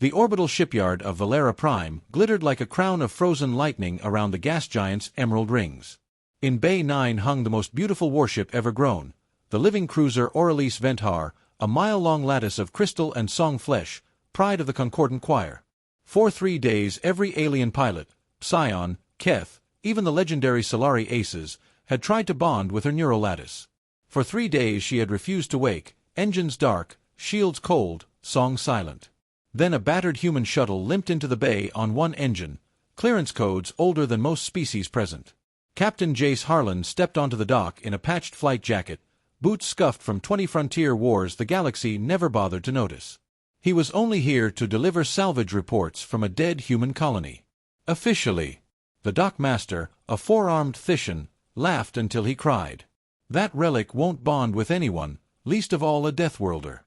The orbital shipyard of Valera Prime glittered like a crown of frozen lightning around the gas giant's emerald rings. In Bay 9 hung the most beautiful warship ever grown, the living cruiser Aurelius Venthar, a mile-long lattice of crystal and song flesh, pride of the Concordant Choir. For 3 days every alien pilot, Psion, Keth, even the legendary Solari Aces, had tried to bond with her neural lattice. For 3 days she had refused to wake, engines dark, shields cold, song silent. Then a battered human shuttle limped into the bay on one engine, clearance codes older than most species present. Captain Jace Harlan stepped onto the dock in a patched flight jacket, boots scuffed from 20 frontier wars the galaxy never bothered to notice. He was only here to deliver salvage reports from a dead human colony. Officially. The dockmaster, a 4-armed Thishan, laughed until he cried. That relic won't bond with anyone, least of all a deathworlder.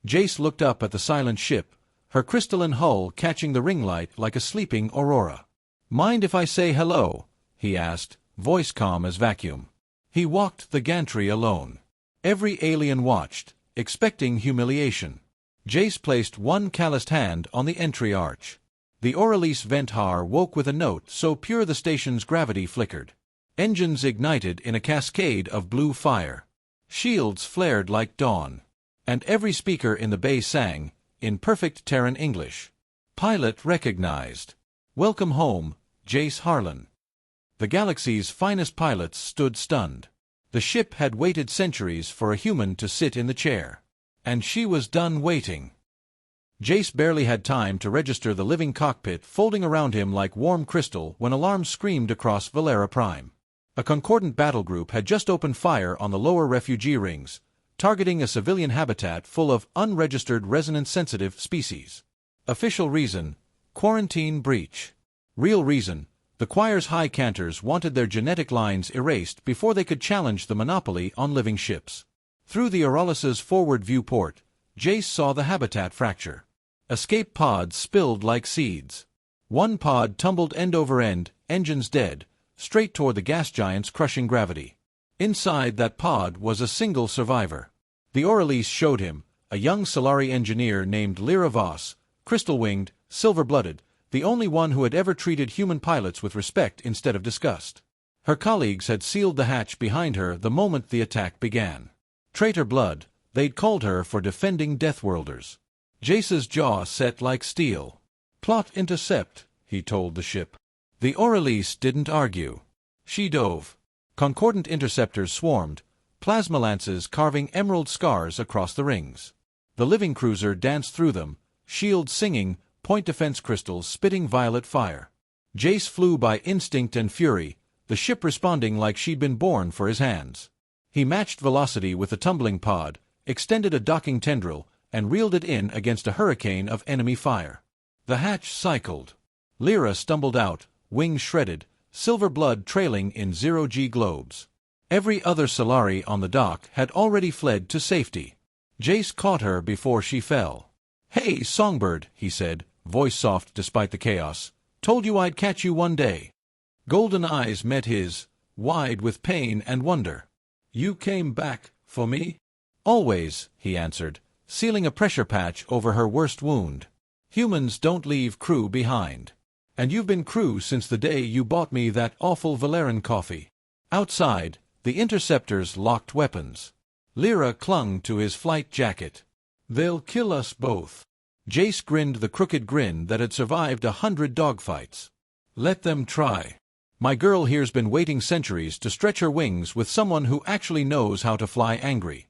Jace looked up at the silent ship, her crystalline hull catching the ring light like a sleeping aurora. "Mind if I say hello?" he asked, voice calm as vacuum. He walked the gantry alone. Every alien watched, expecting humiliation. Jace placed one calloused hand on the entry arch. The Aurelius Venthar woke with a note so pure the station's gravity flickered. Engines ignited in a cascade of blue fire. Shields flared like dawn. And every speaker in the bay sang, in perfect Terran English. Pilot recognized. "Welcome home, Jace Harlan." The galaxy's finest pilots stood stunned. The ship had waited centuries for a human to sit in the chair. And she was done waiting. Jace barely had time to register the living cockpit folding around him like warm crystal when alarms screamed across Valera Prime. A concordant battle group had just opened fire on the lower refugee rings, targeting a civilian habitat full of unregistered resonance-sensitive species. Official reason: quarantine breach. Real reason: the choir's high cantors wanted their genetic lines erased before they could challenge the monopoly on living ships. Through the Aurelius's forward viewport, Jace saw the habitat fracture. Escape pods spilled like seeds. One pod tumbled end over end, engines dead, straight toward the gas giant's crushing gravity. Inside that pod was a single survivor. The Aurelius showed him, a young Solari engineer named Lyra Voss, crystal-winged, silver-blooded, the only one who had ever treated human pilots with respect instead of disgust. Her colleagues had sealed the hatch behind her the moment the attack began. Traitor blood, they'd called her for defending deathworlders. Jace's jaw set like steel. "Plot intercept," he told the ship. The Aurelius didn't argue. She dove. Concordant interceptors swarmed, plasma lances carving emerald scars across the rings. The living cruiser danced through them, shields singing, point defense crystals spitting violet fire. Jace flew by instinct and fury, the ship responding like she'd been born for his hands. He matched velocity with the tumbling pod, extended a docking tendril, and reeled it in against a hurricane of enemy fire. The hatch cycled. Lyra stumbled out, wings shredded, silver blood trailing in zero-G globes. Every other Solari on the dock had already fled to safety. Jace caught her before she fell. "Hey, songbird," he said, voice soft despite the chaos. "Told you I'd catch you one day." Golden eyes met his, wide with pain and wonder. "You came back for me?" "Always," he answered, sealing a pressure patch over her worst wound. "Humans don't leave crew behind. And you've been crew since the day you bought me that awful Valeran coffee." Outside, the interceptors locked weapons. Lyra clung to his flight jacket. "They'll kill us both." Jace grinned the crooked grin that had survived 100 dogfights. "Let them try. My girl here's been waiting centuries to stretch her wings with someone who actually knows how to fly angry."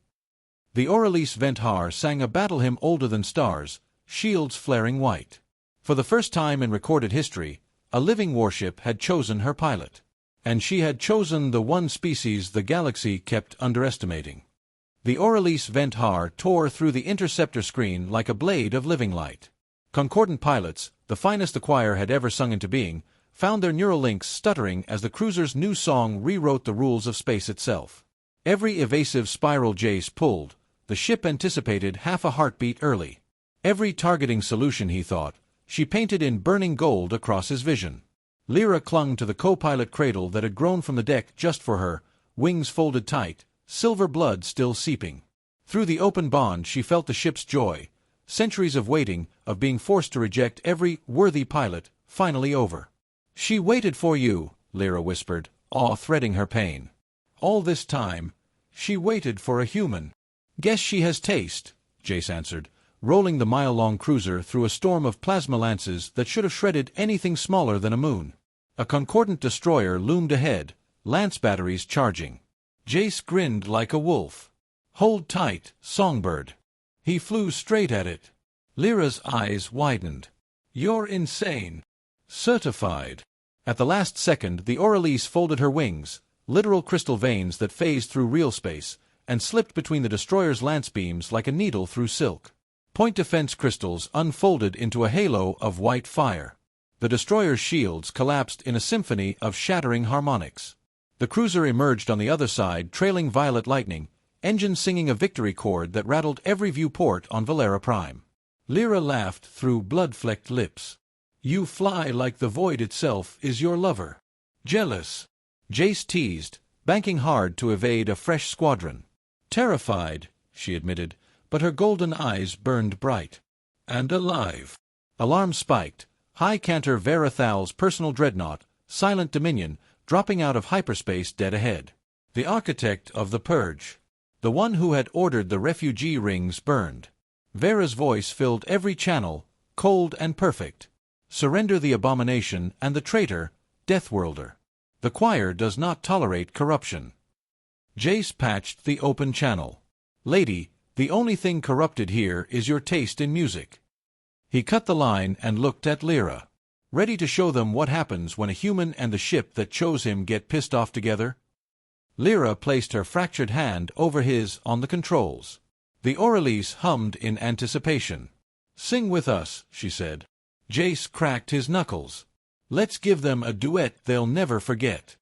The Aurelius Venthar sang a battle hymn older than stars, shields flaring white. For the first time in recorded history, a living warship had chosen her pilot. And she had chosen the one species the galaxy kept underestimating. The Aurelius Venthar tore through the interceptor screen like a blade of living light. Concordant pilots, the finest the choir had ever sung into being, found their neural links stuttering as the cruiser's new song rewrote the rules of space itself. Every evasive spiral Jace pulled, the ship anticipated half a heartbeat early. Every targeting solution, he thought, she painted in burning gold across his vision. Lyra clung to the co-pilot cradle that had grown from the deck just for her, wings folded tight, silver blood still seeping. Through the open bond she felt the ship's joy, Centuries of waiting, of being forced to reject every worthy pilot, finally over. "She waited for you," Lyra whispered, awe threading her pain. "All this time, she waited for a human." "Guess she has taste," Jace answered, rolling the mile-long cruiser through a storm of plasma lances that should have shredded anything smaller than a moon. A concordant destroyer loomed ahead, lance batteries charging. Jace grinned like a wolf. "Hold tight, Songbird." He flew straight at it. Lyra's eyes widened. "You're insane." "Certified." At the last second, the Aurelise folded her wings, literal crystal veins that phased through real space, and slipped between the destroyer's lance beams like a needle through silk. Point defense crystals unfolded into a halo of white fire. The destroyer's shields collapsed in a symphony of shattering harmonics. The cruiser emerged on the other side, trailing violet lightning, engines singing a victory chord that rattled every viewport on Valera Prime. Lyra laughed through blood-flecked lips. "You fly like the void itself is your lover." "Jealous," Jace teased, banking hard to evade a fresh squadron. "Terrified," she admitted, but her golden eyes burned bright. "And alive." Alarm spiked. High Cantor Verathal's personal dreadnought, Silent Dominion, dropping out of hyperspace dead ahead. The architect of the purge. The one who had ordered the refugee rings burned. Vera's voice filled every channel, cold and perfect. "Surrender the abomination and the traitor, Deathworlder. The choir does not tolerate corruption." Jace patched the open channel. "Lady, the only thing corrupted here is your taste in music." He cut the line and looked at Lyra. "Ready to show them what happens when a human and the ship that chose him get pissed off together?" Lyra placed her fractured hand over his on the controls. The Aurelise hummed in anticipation. "Sing with us," she said. Jace cracked his knuckles. "Let's give them a duet they'll never forget."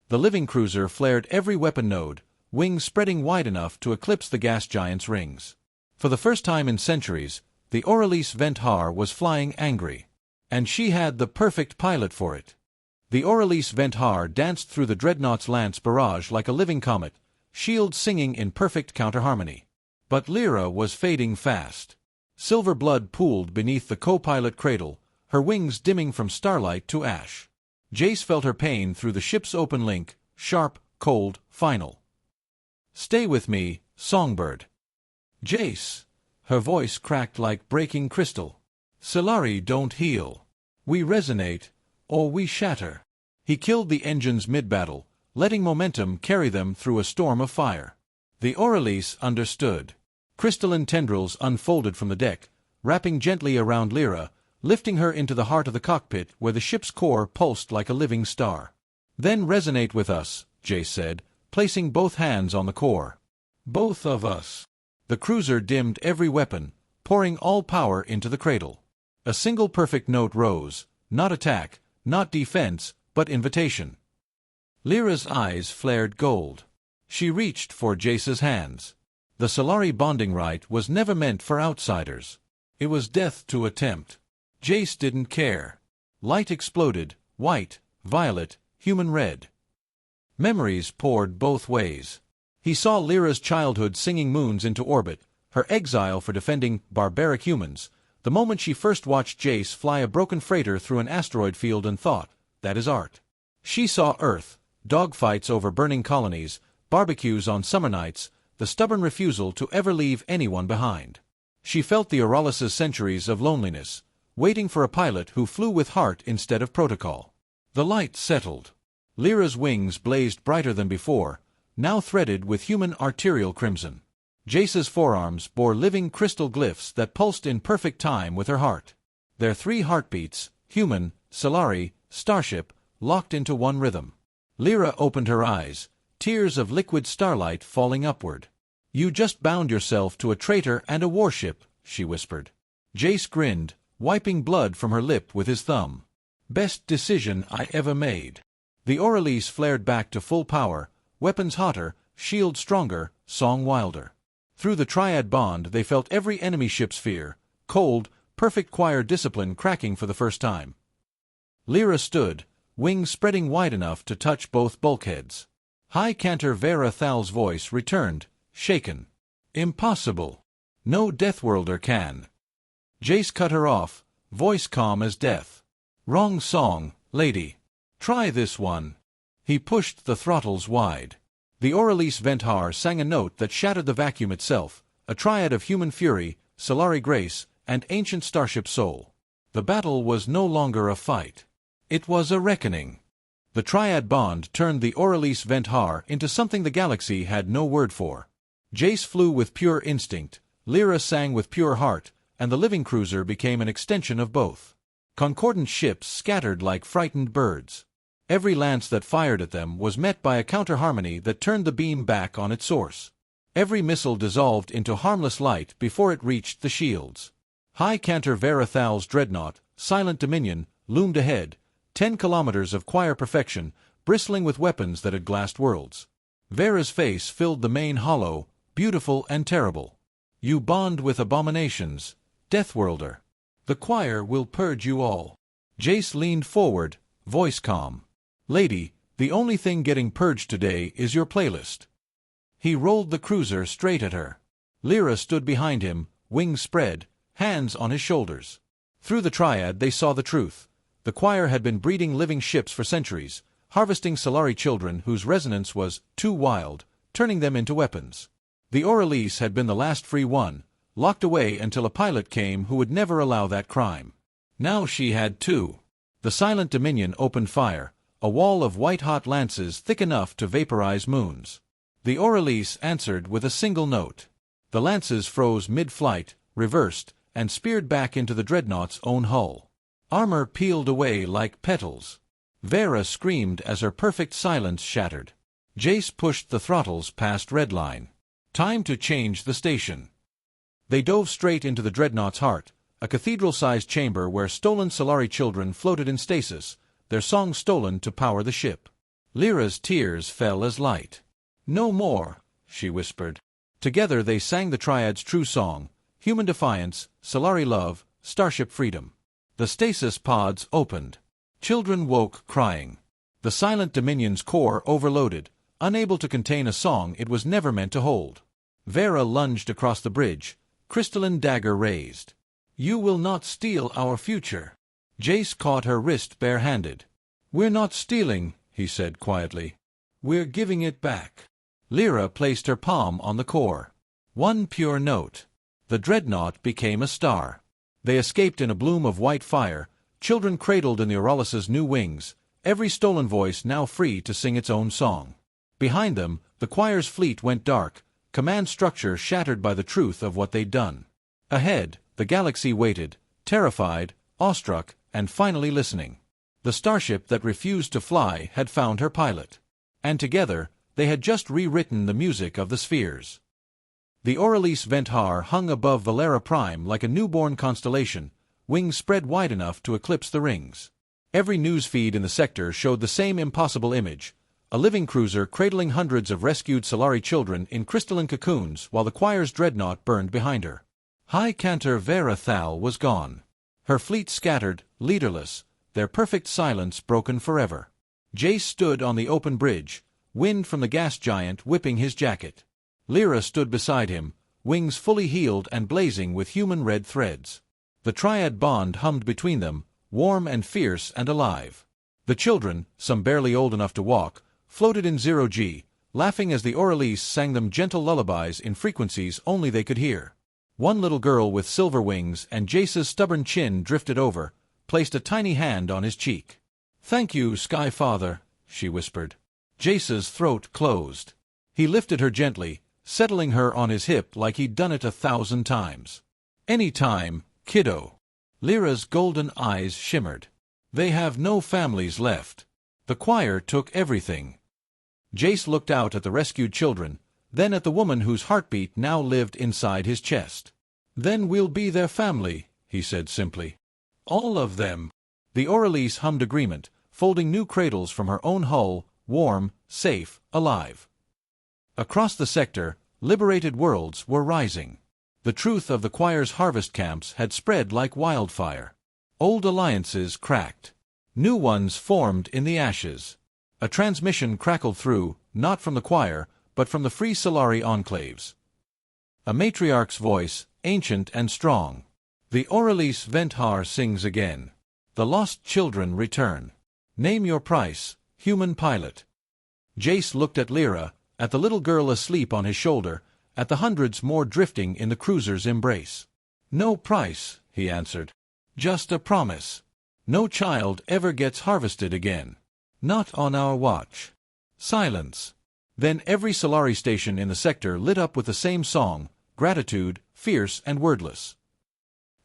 The living cruiser flared every weapon node, wings spreading wide enough to eclipse the gas giant's rings. For the first time in centuries, the Aurelise Venthar was flying angry. And she had the perfect pilot for it. The Aurelise Venthar danced through the dreadnought's lance barrage like a living comet, shields singing in perfect counterharmony. But Lyra was fading fast. Silver blood pooled beneath the co-pilot cradle, her wings dimming from starlight to ash. Jace felt her pain through the ship's open link, sharp, cold, final. "Stay with me, Songbird." "Jace." Her voice cracked like breaking crystal. "Solari don't heal. We resonate, or we shatter." He killed the engines mid-battle, letting momentum carry them through a storm of fire. The Aurelise understood. Crystalline tendrils unfolded from the deck, wrapping gently around Lyra, lifting her into the heart of the cockpit where the ship's core pulsed like a living star. "Then resonate with us," Jace said, placing both hands on the core. "Both of us." The cruiser dimmed every weapon, pouring all power into the cradle. A single perfect note rose, not attack, not defense, but invitation. Lyra's eyes flared gold. She reached for Jace's hands. The Solari bonding rite was never meant for outsiders. It was death to attempt. Jace didn't care. Light exploded, white, violet, human red. Memories poured both ways. He saw Lyra's childhood singing moons into orbit, her exile for defending barbaric humans, the moment she first watched Jace fly a broken freighter through an asteroid field and thought, that is art. She saw Earth, dogfights over burning colonies, barbecues on summer nights, the stubborn refusal to ever leave anyone behind. She felt the Auralis's centuries of loneliness, waiting for a pilot who flew with heart instead of protocol. The light settled. Lyra's wings blazed brighter than before, now threaded with human arterial crimson. Jace's forearms bore living crystal glyphs that pulsed in perfect time with her heart. Their 3 heartbeats, human, Solari, Starship, locked into one rhythm. Lyra opened her eyes, tears of liquid starlight falling upward. "You just bound yourself to a traitor and a warship," she whispered. Jace grinned, wiping blood from her lip with his thumb. "Best decision I ever made." The Aurelise flared back to full power, weapons hotter, shield stronger, song wilder. Through the Triad bond they felt every enemy ship's fear, cold, perfect choir discipline cracking for the first time. Lyra stood, wings spreading wide enough to touch both bulkheads. High Cantor Verathal's voice returned, shaken. "Impossible. No Deathworlder can." Jace cut her off, voice calm as death. Wrong song, lady. Try this one. He pushed the throttles wide. The Aurelius Venthar sang a note that shattered the vacuum itself, a triad of human fury, Solari grace, and ancient starship soul. The battle was no longer a fight. It was a reckoning. The Triad bond turned the Aurelius Venthar into something the galaxy had no word for. Jace flew with pure instinct, Lyra sang with pure heart, and the living cruiser became an extension of both. Concordant ships scattered like frightened birds. Every lance that fired at them was met by a counter-harmony that turned the beam back on its source. Every missile dissolved into harmless light before it reached the shields. High Cantor Verathal's dreadnought, Silent Dominion, loomed ahead, 10 kilometers of choir perfection, bristling with weapons that had glassed worlds. Vera's face filled the main hollow, beautiful and terrible. You bond with abominations, deathworlder. The choir will purge you all. Jace leaned forward, voice calm. Lady, the only thing getting purged today is your playlist. He rolled the cruiser straight at her. Lyra stood behind him, wings spread, hands on his shoulders. Through the Triad they saw the truth. The choir had been breeding living ships for centuries, harvesting Solari children whose resonance was too wild, turning them into weapons. The Aurelius had been the last free one, locked away until a pilot came who would never allow that crime. Now she had two. The Silent Dominion opened fire, a wall of white-hot lances thick enough to vaporize moons. The Aurelius answered with a single note. The lances froze mid-flight, reversed, and speared back into the dreadnought's own hull. Armor peeled away like petals. Vera screamed as her perfect silence shattered. Jace pushed the throttles past redline. Time to change the station. They dove straight into the dreadnought's heart, a cathedral-sized chamber where stolen Solari children floated in stasis, their song stolen to power the ship. Lyra's tears fell as light. "No more," she whispered. Together they sang the Triad's true song, human defiance, Solari love, starship freedom. The stasis pods opened. Children woke crying. The Silent Dominion's core overloaded, unable to contain a song it was never meant to hold. Vera lunged across the bridge, crystalline dagger raised. "You will not steal our future." Jace caught her wrist barehanded. "We're not stealing," he said quietly. "We're giving it back." Lyra placed her palm on the core. One pure note. The dreadnought became a star. They escaped in a bloom of white fire, children cradled in the Aurelius's new wings, every stolen voice now free to sing its own song. Behind them, the choir's fleet went dark, command structure shattered by the truth of what they'd done. Ahead, the galaxy waited, terrified, awestruck, and finally listening. The starship that refused to fly had found her pilot. And together, they had just rewritten the music of the spheres. The Aurelius Venthar hung above Valera Prime like a newborn constellation, wings spread wide enough to eclipse the rings. Every news feed in the sector showed the same impossible image, a living cruiser cradling hundreds of rescued Solari children in crystalline cocoons while the choir's dreadnought burned behind her. High Cantor Verathal was gone. Her fleet scattered, leaderless, their perfect silence broken forever. Jace stood on the open bridge, wind from the gas giant whipping his jacket. Lyra stood beside him, wings fully healed and blazing with human red threads. The Triad bond hummed between them, warm and fierce and alive. The children, some barely old enough to walk, floated in 0G, laughing as the Aurelius sang them gentle lullabies in frequencies only they could hear. One little girl with silver wings and Jace's stubborn chin drifted over, placed a tiny hand on his cheek. "Thank you, Sky Father," she whispered. Jace's throat closed. He lifted her gently, settling her on his hip like he'd done it 1,000 times. "Any time, kiddo." Lyra's golden eyes shimmered. "They have no families left. The choir took everything." Jace looked out at the rescued children, then at the woman whose heartbeat now lived inside his chest. "Then we'll be their family," he said simply. "All of them." The Aurelius hummed agreement, folding new cradles from her own hull, warm, safe, alive. Across the sector, liberated worlds were rising. The truth of the choir's harvest camps had spread like wildfire. Old alliances cracked. New ones formed in the ashes. A transmission crackled through, not from the choir, but from the free Solari enclaves. A matriarch's voice, ancient and strong. The Aurelius Venthar sings again. The lost children return. Name your price, human pilot. Jace looked at Lyra, at the little girl asleep on his shoulder, at the hundreds more drifting in the cruiser's embrace. No price, he answered. Just a promise. No child ever gets harvested again. Not on our watch. Silence. Then every Solari station in the sector lit up with the same song, gratitude, fierce and wordless.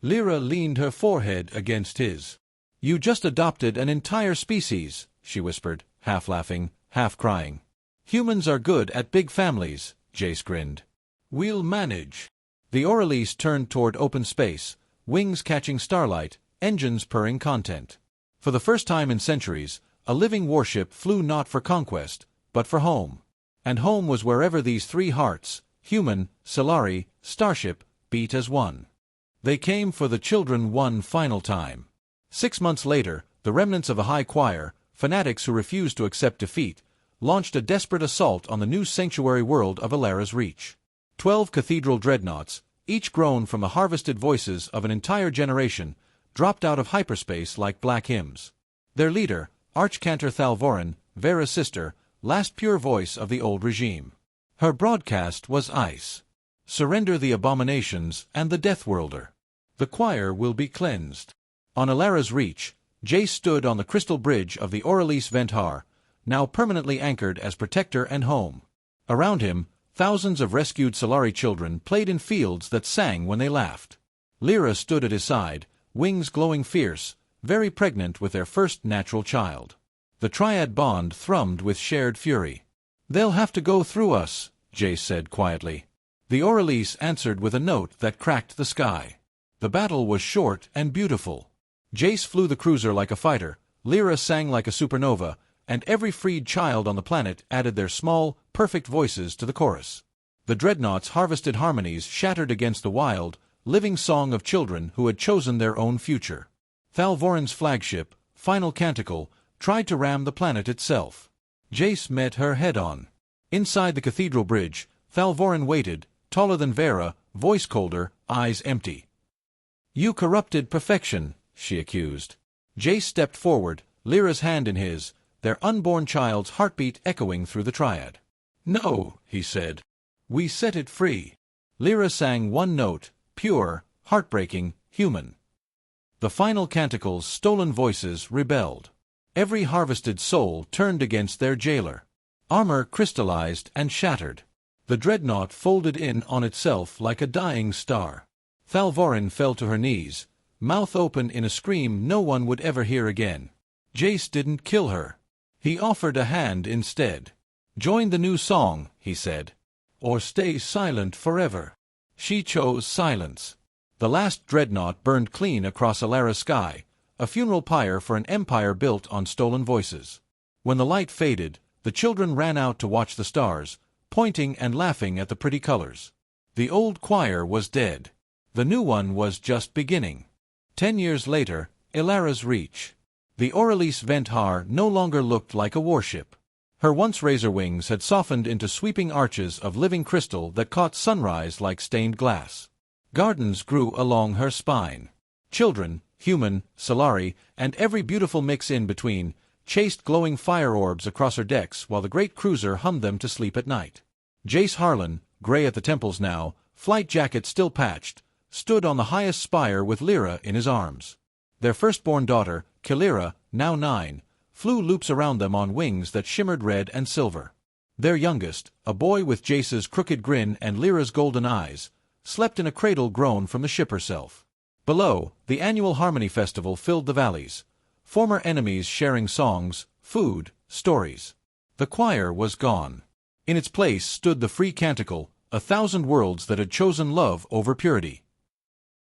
Lyra leaned her forehead against his. You just adopted an entire species, she whispered, half laughing, half crying. Humans are good at big families, Jace grinned. We'll manage. The Aurelius turned toward open space, wings catching starlight, engines purring content. For the first time in centuries, a living warship flew not for conquest, but for home. And home was wherever these three hearts, human, Solari, Starship, beat as one. They came for the children one final time. 6 months later, the remnants of a high choir, fanatics who refused to accept defeat, launched a desperate assault on the new sanctuary world of Alara's reach. 12 cathedral dreadnoughts, each grown from the harvested voices of an entire generation, dropped out of hyperspace like black hymns. Their leader, Archcantor Thalvorin, Vera's sister, last pure voice of the old regime. Her broadcast was ice. Surrender the abominations and the deathworlder. The choir will be cleansed. On Alara's reach, Jace stood on the crystal bridge of the Aurelius Venthar, now permanently anchored as protector and home. Around him, thousands of rescued Solari children played in fields that sang when they laughed. Lyra stood at his side, wings glowing fierce, very pregnant with their first natural child. The Triad bond thrummed with shared fury. They'll have to go through us, Jace said quietly. The Aurelius answered with a note that cracked the sky. The battle was short and beautiful. Jace flew the cruiser like a fighter, Lyra sang like a supernova, and every freed child on the planet added their small, perfect voices to the chorus. The dreadnoughts' harvested harmonies shattered against the wild, living song of children who had chosen their own future. Thalvorin's flagship, Final Canticle, tried to ram the planet itself. Jace met her head-on. Inside the cathedral bridge, Thalvorin waited, taller than Vera, voice colder, eyes empty. You corrupted perfection, she accused. Jace stepped forward, Lyra's hand in his, their unborn child's heartbeat echoing through the Triad. No, he said. We set it free. Lyra sang one note, pure, heartbreaking, human. The Final Canticle's stolen voices rebelled. Every harvested soul turned against their jailer. Armor crystallized and shattered. The dreadnought folded in on itself like a dying star. Thalvorin fell to her knees, mouth open in a scream no one would ever hear again. Jace didn't kill her. He offered a hand instead. Join the new song, he said. Or stay silent forever. She chose silence. The last dreadnought burned clean across Alara's sky, a funeral pyre for an empire built on stolen voices. When the light faded, the children ran out to watch the stars, pointing and laughing at the pretty colors. The old choir was dead. The new one was just beginning. 10 years later, Alara's reach. The Aurelius Venthar no longer looked like a warship. Her once razor wings had softened into sweeping arches of living crystal that caught sunrise like stained glass. Gardens grew along her spine. Children, human, Solari, and every beautiful mix in between, chased glowing fire orbs across her decks while the great cruiser hummed them to sleep at night. Jace Harlan, gray at the temples now, flight jacket still patched, stood on the highest spire with Lyra in his arms. Their firstborn daughter, Kilira, now 9, flew loops around them on wings that shimmered red and silver. Their youngest, a boy with Jace's crooked grin and Lyra's golden eyes, slept in a cradle grown from the ship herself. Below, the annual Harmony Festival filled the valleys, former enemies sharing songs, food, stories. The choir was gone. In its place stood the free canticle, 1,000 worlds that had chosen love over purity.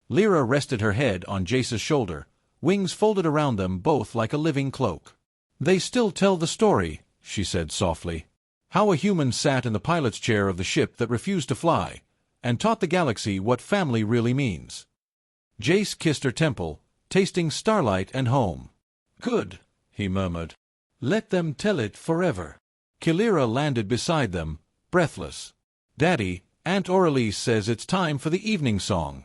Lyra rested her head on Jace's shoulder, wings folded around them both like a living cloak. They still tell the story, she said softly. How a human sat in the pilot's chair of the ship that refused to fly, and taught the galaxy what family really means. Jace kissed her temple, tasting starlight and home. Good, he murmured. Let them tell it forever. Kilira landed beside them, breathless. Daddy, Aunt Aurelius says it's time for the evening song.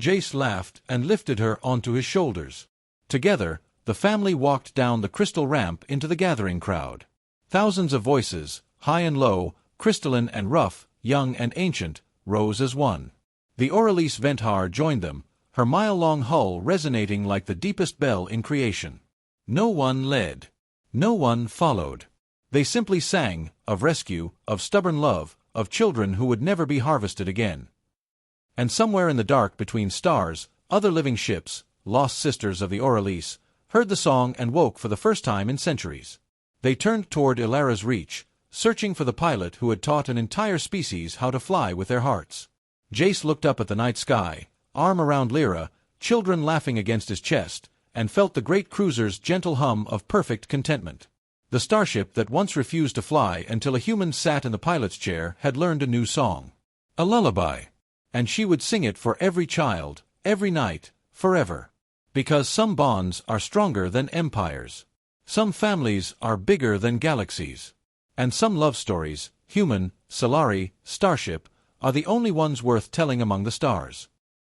Jace laughed and lifted her onto his shoulders. Together, the family walked down the crystal ramp into the gathering crowd. Thousands of voices, high and low, crystalline and rough, young and ancient, rose as one. The Aurelice Venthar joined them, her mile-long hull resonating like the deepest bell in creation. No one led. No one followed. They simply sang, of rescue, of stubborn love, of children who would never be harvested again. And somewhere in the dark between stars, other living ships, lost sisters of the Aurelice, heard the song and woke for the first time in centuries. They turned toward Ilara's reach, searching for the pilot who had taught an entire species how to fly with their hearts. Jace looked up at the night sky, arm around Lyra, children laughing against his chest, and felt the great cruiser's gentle hum of perfect contentment. The starship that once refused to fly until a human sat in the pilot's chair had learned a new song. A lullaby. And she would sing it for every child, every night, forever. Because some bonds are stronger than empires. Some families are bigger than galaxies. And some love stories, human, Solari, Starship, are the only ones worth telling among the stars.